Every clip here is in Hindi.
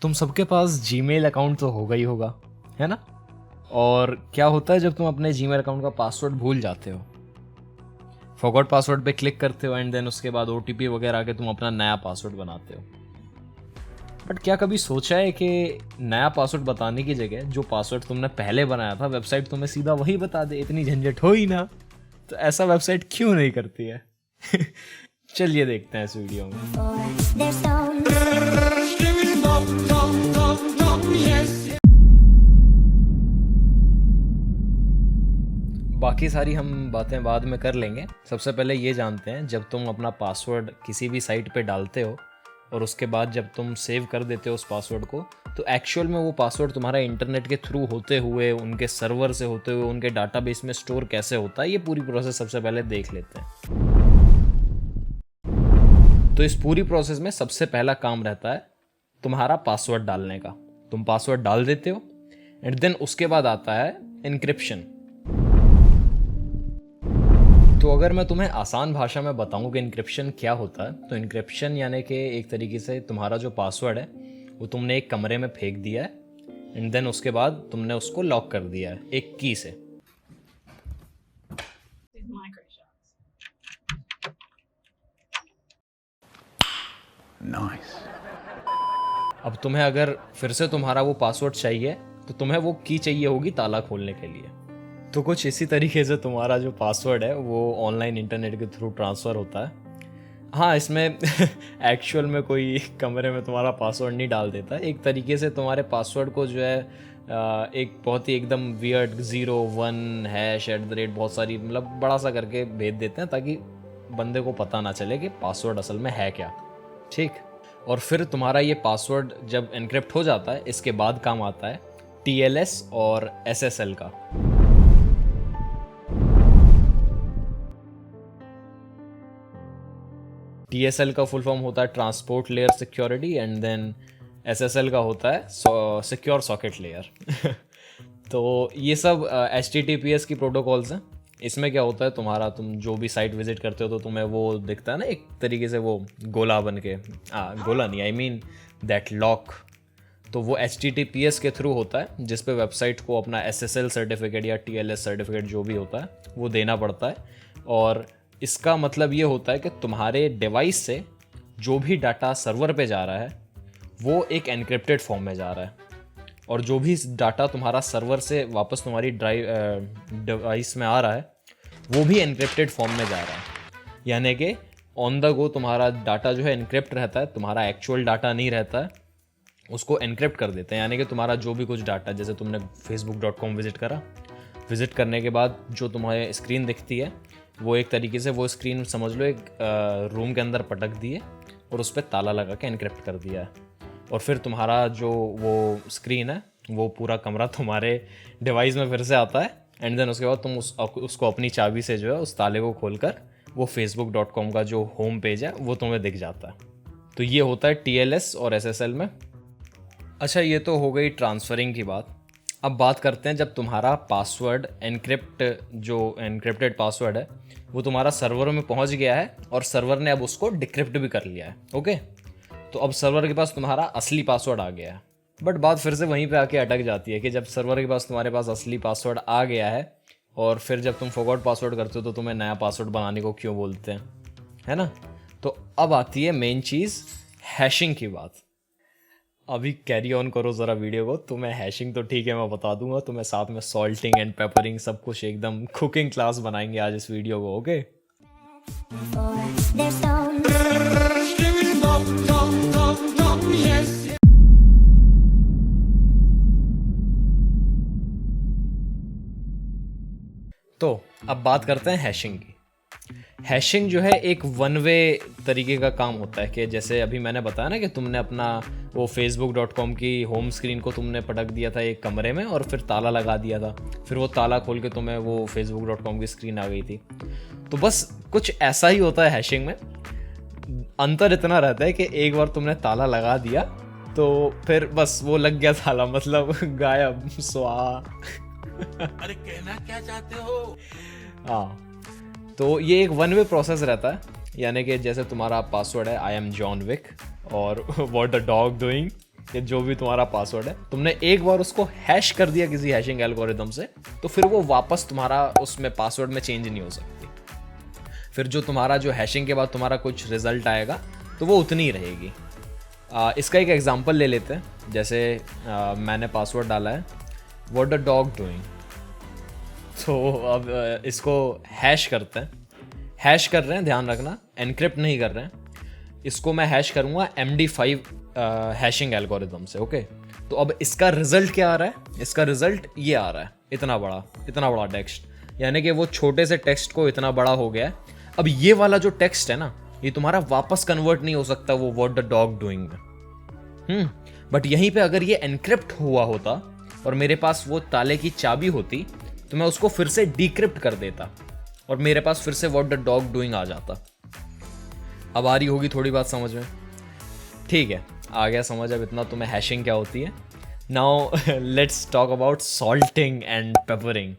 तुम सबके पास जीमेल अकाउंट तो होगा ही होगा, है ना? और क्या होता है जब तुम अपने जीमेल अकाउंट का पासवर्ड भूल जाते हो? फॉरगॉट पासवर्ड पे क्लिक करते हो एंड देन उसके बाद ओटीपी वगैरह आके तुम अपना नया पासवर्ड बनाते हो। बट क्या कभी सोचा है कि नया पासवर्ड बताने की जगह जो पासवर्ड तुमने पहले बनाया था वेबसाइट तुम्हें सीधा वही बता दे, इतनी झंझट हो ही ना? तो ऐसा वेबसाइट क्यों नहीं करती है? चलिए देखते हैं इस वीडियो में। बाकी सारी हम बातें बाद में कर लेंगे। सबसे पहले ये जानते हैं, जब तुम अपना पासवर्ड किसी भी साइट पे डालते हो और उसके बाद जब तुम सेव कर देते हो उस पासवर्ड को, तो एक्चुअल में वो पासवर्ड तुम्हारा इंटरनेट के थ्रू होते हुए, उनके सर्वर से होते हुए, उनके डाटाबेस में स्टोर कैसे होता है, ये पूरी प्रोसेस सबसे पहले देख लेते हैं। तो इस पूरी प्रोसेस में सबसे पहला काम रहता है तुम्हारा पासवर्ड डालने का। तुम पासवर्ड डाल देते हो एंड देन उसके बाद आता है इनक्रिप्शन। तो अगर मैं तुम्हें आसान भाषा में बताऊं कि इनक्रिप्शन क्या होता है, तो इनक्रिप्शन यानी कि एक तरीके से तुम्हारा जो पासवर्ड है वो तुमने एक कमरे में फेंक दिया है एंड देन उसके बाद तुमने उसको लॉक कर दिया है एक की से। Nice. अब तुम्हें अगर फिर से तुम्हारा वो पासवर्ड चाहिए तो तुम्हें वो की चाहिए होगी ताला खोलने के लिए। तो कुछ इसी तरीके से तुम्हारा जो पासवर्ड है वो ऑनलाइन इंटरनेट के थ्रू ट्रांसफ़र होता है। हाँ, इसमें एक्चुअल में कोई कमरे में तुम्हारा पासवर्ड नहीं डाल देता। एक तरीके से तुम्हारे पासवर्ड को जो है एक बहुत ही एकदम वियर्ड 01#@ बहुत सारी मतलब बड़ा सा करके भेज देते हैं ताकि बंदे को पता ना चले कि पासवर्ड असल में है क्या। ठीक, और फिर तुम्हारा ये पासवर्ड जब एनक्रिप्ट हो जाता है, इसके बाद काम आता है TLS और SSL का। TSL का फुल फॉर्म होता है transport layer security and then SSL का होता है सिक्योर सॉकेट लेयर। तो ये सब HTTPS की प्रोटोकॉल्स हैं। इसमें क्या होता है, तुम्हारा तुम जो भी साइट विजिट करते हो तो तुम्हें वो दिखता है ना एक तरीके से वो गोला बन के, गोला नहीं, आई मीन दैट लॉक। तो वो HTTPS के थ्रू होता है जिस पे वेबसाइट को अपना SSL सर्टिफिकेट या TLS सर्टिफिकेट जो भी होता है वो देना पड़ता है। और इसका मतलब ये होता है कि तुम्हारे डिवाइस से जो भी डाटा सर्वर पे जा रहा है वो एक एनक्रिप्टेड फॉर्म में जा रहा है, और जो भी डाटा तुम्हारा सर्वर से वापस तुम्हारी डिवाइस में आ रहा है वो भी एनक्रिप्टेड फॉर्म में जा रहा है। यानी कि ऑन द गो तुम्हारा डाटा जो है एनक्रिप्ट रहता है, तुम्हारा एक्चुअल डाटा नहीं रहता है, उसको एनक्रिप्ट कर देते हैं। यानी कि तुम्हारा जो भी कुछ डाटा, जैसे तुमने facebook.com विजिट करा, विजिट करने के बाद जो तुम्हारे स्क्रीन दिखती है वो एक तरीके से वो स्क्रीन समझ लो एक रूम के अंदर पटक दिए और उस पर ताला लगा के एनक्रिप्ट कर दिया है। और फिर तुम्हारा जो वो स्क्रीन है वो पूरा कमरा तुम्हारे डिवाइस में फिर से आता है एंड देन उसके बाद तुम उसको अपनी चाबी से जो है उस ताले को खोलकर वो facebook.com का जो होम पेज है वो तुम्हें दिख जाता है। तो ये होता है TLS और SSL में। अच्छा, ये तो हो गई ट्रांसफरिंग की बात। अब बात करते हैं जब तुम्हारा पासवर्ड जो एनक्रिप्टेड पासवर्ड है वो तुम्हारा सर्वर में पहुंच गया है और सर्वर ने अब उसको डिक्रिप्ट भी कर लिया है। ओके, तो अब सर्वर के पास तुम्हारा असली पासवर्ड आ गया है। बट बात फिर से वहीं पे आके अटक जाती है कि जब सर्वर के पास तुम्हारे पास असली पासवर्ड आ गया है और फिर जब तुम फॉरगॉट पासवर्ड करते हो तो तुम्हें नया पासवर्ड बनाने को क्यों बोलते हैं, है ना? तो अब आती है मेन चीज़, हैशिंग की बात। अभी कैरी ऑन करो ज़रा वीडियो को। तुम्हें हैशिंग तो ठीक है मैं बता दूंगा, तुम्हें साथ में सॉल्टिंग एंड पेपरिंग सब कुछ एकदम कुकिंग क्लास बनाएंगे आज इस वीडियो को। ओके, तो अब बात करते हैं हैशिंग की। हैशिंग जो है एक वन वे तरीके का काम होता है कि जैसे अभी मैंने बताया ना कि तुमने अपना वो facebook.com की होम स्क्रीन को तुमने पटक दिया था एक कमरे में और फिर ताला लगा दिया था, फिर वो ताला खोल के तुम्हें वो facebook.com की स्क्रीन आ गई थी। तो बस कुछ ऐसा ही होता है हैशिंग में। अंतर इतना रहता है कि एक बार तुमने ताला लगा दिया तो फिर बस वो लग गया ताला, मतलब गायब, स्वाहा। अरे कहना क्या चाहते हो? हाँ, तो ये एक वन वे प्रोसेस रहता है। यानी कि जैसे तुम्हारा पासवर्ड है आई एम जॉन विक और व्हाट द डॉग डूइंग, कि जो भी तुम्हारा पासवर्ड है, तुमने एक बार उसको हैश कर दिया किसी हैशिंग एल्गोरिदम से, तो फिर वो वापस तुम्हारा उसमें पासवर्ड में चेंज नहीं हो सकती। फिर जो तुम्हारा जो हैशिंग के बाद तुम्हारा कुछ रिजल्ट आएगा तो वो उतनी ही रहेगी। इसका एक एग्जांपल ले लेते हैं। जैसे मैंने पासवर्ड डाला है व्हाट द डॉग डूइंग, तो अब इसको हैश करते हैं। हैश कर रहे हैं, ध्यान रखना, एनक्रिप्ट नहीं कर रहे हैं। इसको मैं हैश करूँगा MD5 हैशिंग एल्गोरिदम से। ओके, तो अब इसका रिजल्ट क्या आ रहा है? इसका रिजल्ट ये आ रहा है, इतना बड़ा टेक्स्ट, यानी कि वो छोटे से टेक्स्ट को इतना बड़ा हो गया है। अब ये वाला जो टेक्स्ट है ना, ये तुम्हारा वापस कन्वर्ट नहीं हो सकता वो व्हाट द डॉग डूइंग में। बट यहीं पे अगर ये एनक्रिप्ट हुआ होता और मेरे पास वो ताले की चाबी होती, तो मैं उसको फिर से डिक्रिप्ट कर देता और मेरे पास फिर से व्हाट द डॉग डूइंग आ जाता। अब आ रही होगी थोड़ी बात समझ में? ठीक है, आ गया समझ अब इतना तुम्हें हैशिंग क्या होती है। Now let's talk about salting and papering.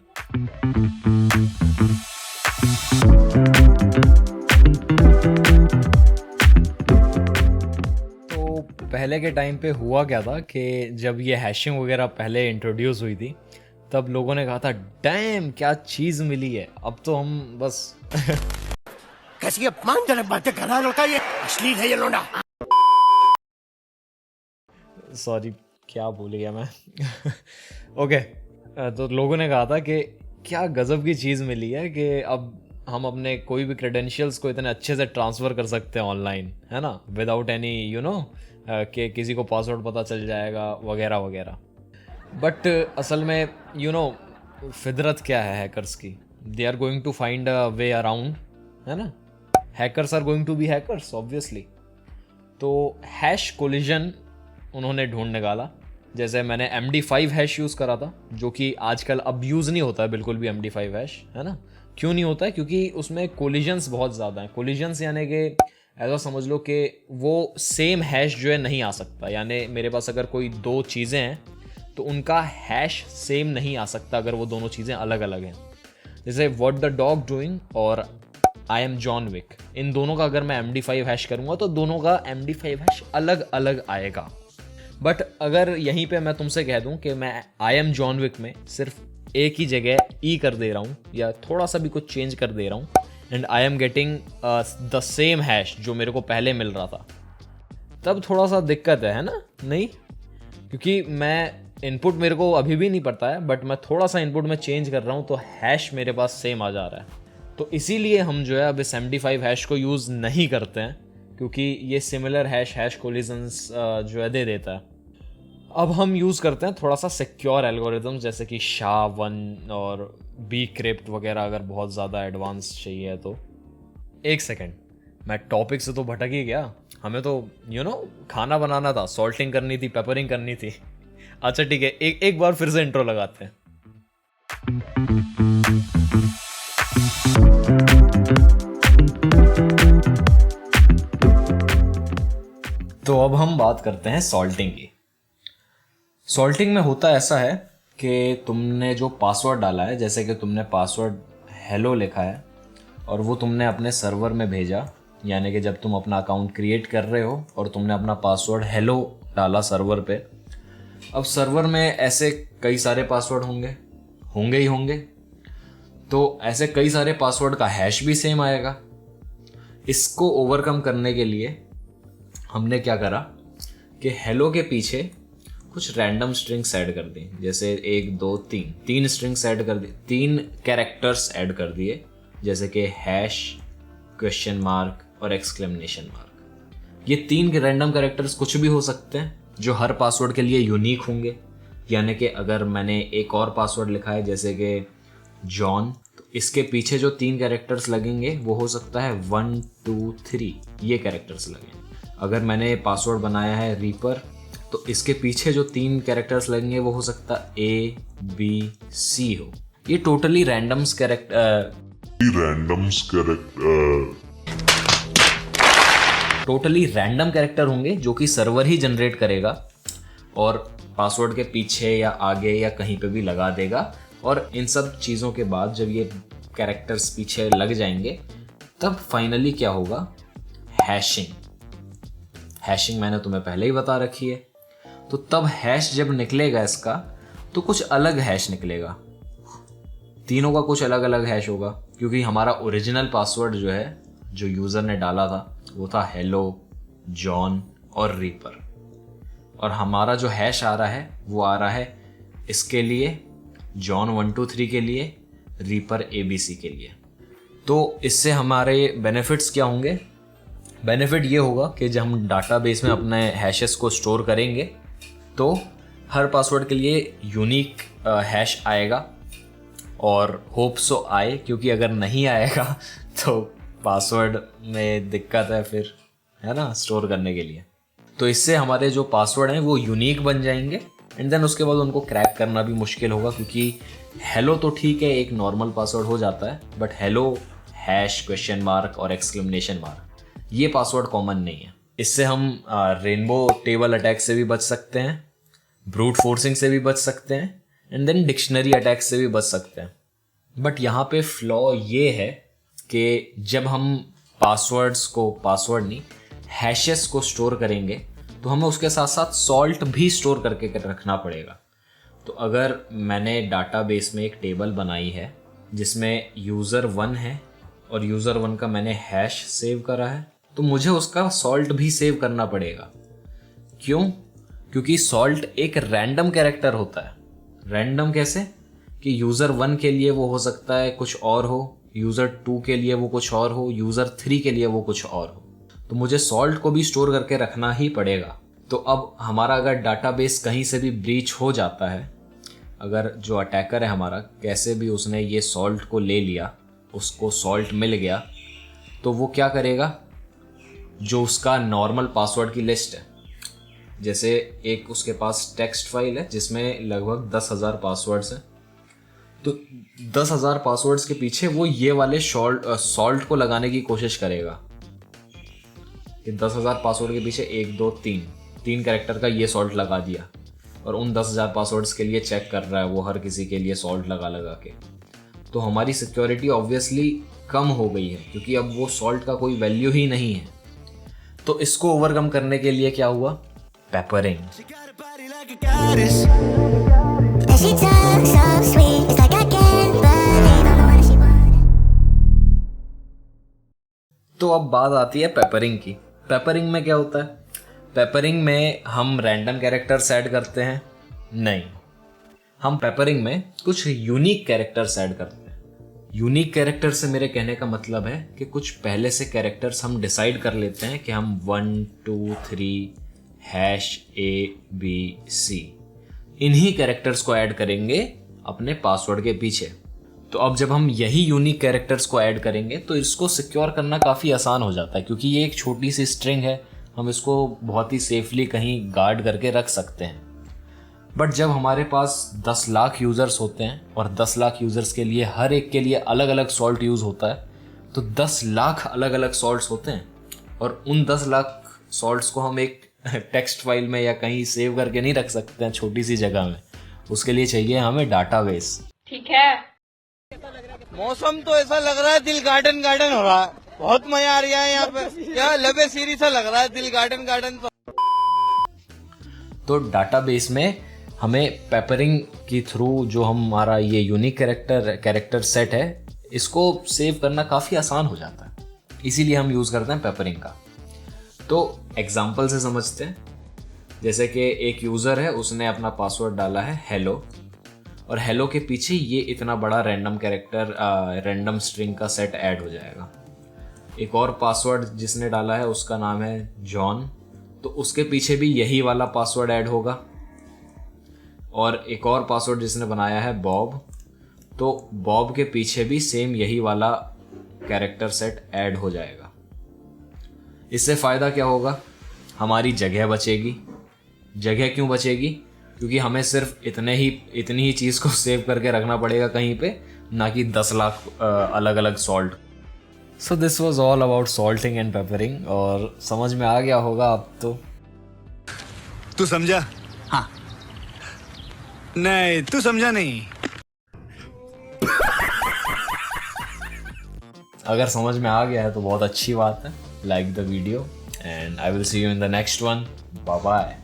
तो पहले के टाइम पे हुआ क्या था कि जब ये हैशिंग वगैरह पहले इंट्रोड्यूस हुई थी, तब लोगों ने कहा था डैम क्या चीज़ मिली है, अब तो हम बस कैसी अपमानजनक बातें कर रहा लड़का, ये अश्लील है ये लोंडा। सॉरी क्या भूल गया मैं। ओके, तो लोगों ने कहा था कि क्या गजब की चीज़ मिली है कि अब हम अपने कोई भी क्रेडेंशियल्स को इतने अच्छे से ट्रांसफ़र कर सकते हैं ऑनलाइन, है ना, विदाउट एनी कि किसी को पासवर्ड पता चल जाएगा वगैरह वगैरह। बट असल में फितरत क्या है हैकर्स की? They are going to find a way around, है ना। Hackers are going to be hackers obviously. तो हैश कोलिजन उन्होंने ढूंढ निकाला। जैसे मैंने MD5 हैश यूज़ करा था, जो कि आजकल अब यूज़ नहीं होता है बिल्कुल भी MD5 हैश, है ना। क्यों नहीं होता है? क्योंकि उसमें कोलिजन्स बहुत ज़्यादा हैं। कोलिजन्स यानी कि ऐसा समझ लो कि वो सेम हैश जो है नहीं आ सकता। यानी मेरे पास अगर कोई दो चीज़ें हैं तो उनका हैश सेम नहीं आ सकता अगर वो दोनों चीज़ें अलग अलग हैं। जैसे व्हाट द डॉग डूइंग और आई एम जॉन विक, इन दोनों का अगर मैं MD5 हैश करूँगा तो दोनों का MD5 हैश अलग अलग आएगा। बट अगर यहीं पे मैं तुमसे कह दूं कि मैं आई एम जॉन विक में सिर्फ एक ही जगह ई कर दे रहा हूँ या थोड़ा सा भी कुछ चेंज कर दे रहा हूँ, and I am getting the same hash जो मेरे को पहले मिल रहा था, तब थोड़ा सा दिक्कत है ना? नहीं, क्योंकि मैं इनपुट मेरे को अभी भी नहीं पता है, बट मैं थोड़ा सा इनपुट में चेंज कर रहा हूँ तो हैश मेरे पास सेम आ जा रहा है। तो इसीलिए हम जो है अब इस MD5 हैश को यूज़ नहीं करते हैं, क्योंकि ये सिमिलर हैश कोलिजन्स जो है दे देता है। अब हम यूज़ करते हैं थोड़ा सा सिक्योर एल्गोरिदम्स, जैसे कि SHA-1 और Bcrypt वगैरह, अगर बहुत ज़्यादा एडवांस चाहिए तो। एक सेकेंड, मैं टॉपिक से तो भटक ही गया। हमें तो खाना बनाना था, सॉल्टिंग करनी थी, पेपरिंग करनी थी। अच्छा ठीक है, एक बार फिर से इंट्रो लगाते हैं। तो अब हम बात करते हैं सॉल्टिंग की। सॉल्टिंग में होता ऐसा है कि तुमने जो पासवर्ड डाला है, जैसे कि तुमने पासवर्ड हेलो लिखा है और वो तुमने अपने सर्वर में भेजा, यानी कि जब तुम अपना अकाउंट क्रिएट कर रहे हो और तुमने अपना पासवर्ड हेलो डाला सर्वर पे, अब सर्वर में ऐसे कई सारे पासवर्ड होंगे ही होंगे, तो ऐसे कई सारे पासवर्ड का हैश भी सेम आएगा। इसको ओवरकम करने के लिए हमने क्या करा कि हेलो के पीछे कुछ रैंडम स्ट्रिंग्स ऐड कर दी, जैसे 1 2 3 3 स्ट्रिंग्स ऐड कर दी, 3 कैरेक्टर्स ऐड कर दिए, जैसे कि हैश, क्वेश्चन मार्क और एक्सक्लेमेशन मार्क। ये 3 रैंडम कैरेक्टर्स कुछ भी हो सकते हैं जो हर पासवर्ड के लिए यूनिक होंगे। यानी कि अगर मैंने एक और पासवर्ड लिखा है जैसे कि जॉन, तो इसके पीछे जो 3 कैरेक्टर्स लगेंगे वो हो सकता है 1 2 3 ये कैरेक्टर्स लगेंगे। अगर मैंने पासवर्ड बनाया है रीपर, तो इसके पीछे जो 3 कैरेक्टर्स लगेंगे वो हो सकता है ABC हो। ये totally randoms character totally random character होंगे जो कि सर्वर ही जनरेट करेगा और पासवर्ड के पीछे या आगे या कहीं पे भी लगा देगा। और इन सब चीज़ों के बाद जब ये कैरेक्टर्स पीछे लग जाएंगे, तब फाइनली क्या होगा? हैशिंग मैंने तुम्हें पहले ही बता रखी है। तो तब हैश जब निकलेगा इसका तो कुछ अलग हैश निकलेगा, तीनों का कुछ अलग अलग हैश होगा, क्योंकि हमारा ओरिजिनल पासवर्ड जो है जो यूज़र ने डाला था वो था हेलो, जॉन और रीपर, और हमारा जो हैश आ रहा है वो आ रहा है इसके लिए, जॉन 123 के लिए, रीपर ABC के लिए। तो इससे हमारे बेनिफिट्स क्या होंगे? बेनिफिट ये होगा कि जब हम डाटाबेस में अपने हैशेस को स्टोर करेंगे तो हर पासवर्ड के लिए यूनिक हैश आएगा, और होप सो आए, क्योंकि अगर नहीं आएगा तो पासवर्ड में दिक्कत है फिर, है ना, स्टोर करने के लिए। तो इससे हमारे जो पासवर्ड हैं वो यूनिक बन जाएंगे, एंड देन उसके बाद उनको क्रैक करना भी मुश्किल होगा, क्योंकि हेलो तो ठीक है एक नॉर्मल पासवर्ड हो जाता है, but hello hash question mark और एक्सक्लेमेशन मार्क ये पासवर्ड कॉमन नहीं है। इससे हम रेनबो टेबल अटैक से भी बच सकते हैं, ब्रूट फोर्सिंग से भी बच सकते हैं, एंड देन डिक्शनरी अटैक से भी बच सकते हैं। बट यहाँ पे फ्लॉ ये है कि जब हम पासवर्ड नहीं हैशेस को स्टोर करेंगे तो हमें उसके साथ साथ सॉल्ट भी स्टोर करके रखना पड़ेगा। तो अगर मैंने डाटाबेस में एक टेबल बनाई है जिसमें यूज़र 1 है और यूज़र 1 का मैंने हैश सेव करा है, तो मुझे उसका सॉल्ट भी सेव करना पड़ेगा। क्यों? क्योंकि सॉल्ट एक रैंडम कैरेक्टर होता है। रैंडम कैसे? कि यूज़र 1 के लिए वो हो सकता है कुछ और हो, यूज़र 2 के लिए वो कुछ और हो, यूज़र 3 के लिए वो कुछ और हो। तो मुझे सॉल्ट को भी स्टोर करके रखना ही पड़ेगा। तो अब हमारा अगर डाटाबेस कहीं से भी ब्रीच हो जाता है, अगर जो अटैकर है हमारा कैसे भी उसने ये सॉल्ट को ले लिया, उसको सॉल्ट मिल गया, तो वो क्या करेगा? जो उसका नॉर्मल पासवर्ड की लिस्ट है, जैसे एक उसके पास टेक्स्ट फाइल है जिसमें लगभग 10,000 पासवर्ड्स हैं, तो 10,000 पासवर्ड्स के पीछे वो ये वाले सॉल्ट को लगाने की कोशिश करेगा कि 10,000 पासवर्ड के पीछे 1 2 3 कैरेक्टर का ये सॉल्ट लगा दिया, और उन 10,000 पासवर्ड्स के लिए चेक कर रहा है वो हर किसी के लिए सॉल्ट लगा के। तो हमारी सिक्योरिटी ऑब्वियसली कम हो गई है, क्योंकि अब वो सॉल्ट का कोई वैल्यू ही नहीं है। तो इसको ओवरकम करने के लिए क्या हुआ? पेपरिंग। तो अब बात आती है पेपरिंग की। पेपरिंग में क्या होता है? पेपरिंग में हम रैंडम कैरेक्टर्स ऐड करते हैं? नहीं, हम पेपरिंग में कुछ यूनिक कैरेक्टर्स ऐड करते हैं। यूनिक कैरेक्टर से मेरे कहने का मतलब है कि कुछ पहले से कैरेक्टर्स हम डिसाइड कर लेते हैं कि हम 1 2 3 #ABC इन्हीं कैरेक्टर्स को ऐड करेंगे अपने पासवर्ड के पीछे। तो अब जब हम यही यूनिक कैरेक्टर्स को ऐड करेंगे तो इसको सिक्योर करना काफ़ी आसान हो जाता है, क्योंकि ये एक छोटी सी स्ट्रिंग है, हम इसको बहुत ही सेफली कहीं गार्ड करके रख सकते हैं। बट जब हमारे पास 10 लाख यूज़र्स होते हैं और 10 लाख यूज़र्स के लिए हर एक के लिए अलग अलग सॉल्ट यूज़ होता है, तो 10 लाख अलग अलग सॉल्ट्स होते हैं, और उन 10 लाख सॉल्ट्स को हम एक टेक्स्ट फाइल में या कहीं सेव करके नहीं रख सकते हैं छोटी सी जगह में। उसके लिए चाहिए हमें डाटाबेस। ठीक है। मौसम तो ऐसा लग रहा है दिल गार्डन गार्डन हो रहा है, बहुत मजा आ रहा है यहाँ पे, क्या लबे सीरी सा लग रहा है दिल गार्डन गार्डन। तो डाटाबेस में हमें पेपरिंग की थ्रू जो हमारा ये यूनिक कैरेक्टर सेट है इसको सेव करना काफ़ी आसान हो जाता है, इसीलिए हम यूज़ करते हैं पेपरिंग का। तो एग्जाम्पल से समझते हैं। जैसे कि एक यूज़र है, उसने अपना पासवर्ड डाला है हेलो, और हेलो के पीछे ये इतना बड़ा रैंडम स्ट्रिंग का सेट ऐड हो जाएगा। एक और पासवर्ड जिसने डाला है उसका नाम है जॉन, तो उसके पीछे भी यही वाला पासवर्ड ऐड होगा। और एक और पासवर्ड जिसने बनाया है बॉब, तो बॉब के पीछे भी सेम यही वाला कैरेक्टर सेट ऐड हो जाएगा। इससे फ़ायदा क्या होगा? हमारी जगह बचेगी। जगह क्यों बचेगी? क्योंकि हमें सिर्फ इतनी ही चीज़ को सेव करके रखना पड़ेगा कहीं पे, ना कि 10 लाख अलग अलग salt. So this was all about salting and papering, और समझ में आ गया होगा अब तो। तू समझा? हाँ। नहीं, तू समझा नहीं। अगर समझ में आ गया है तो बहुत अच्छी बात है। Like the video and I will see you in the next one. Bye bye.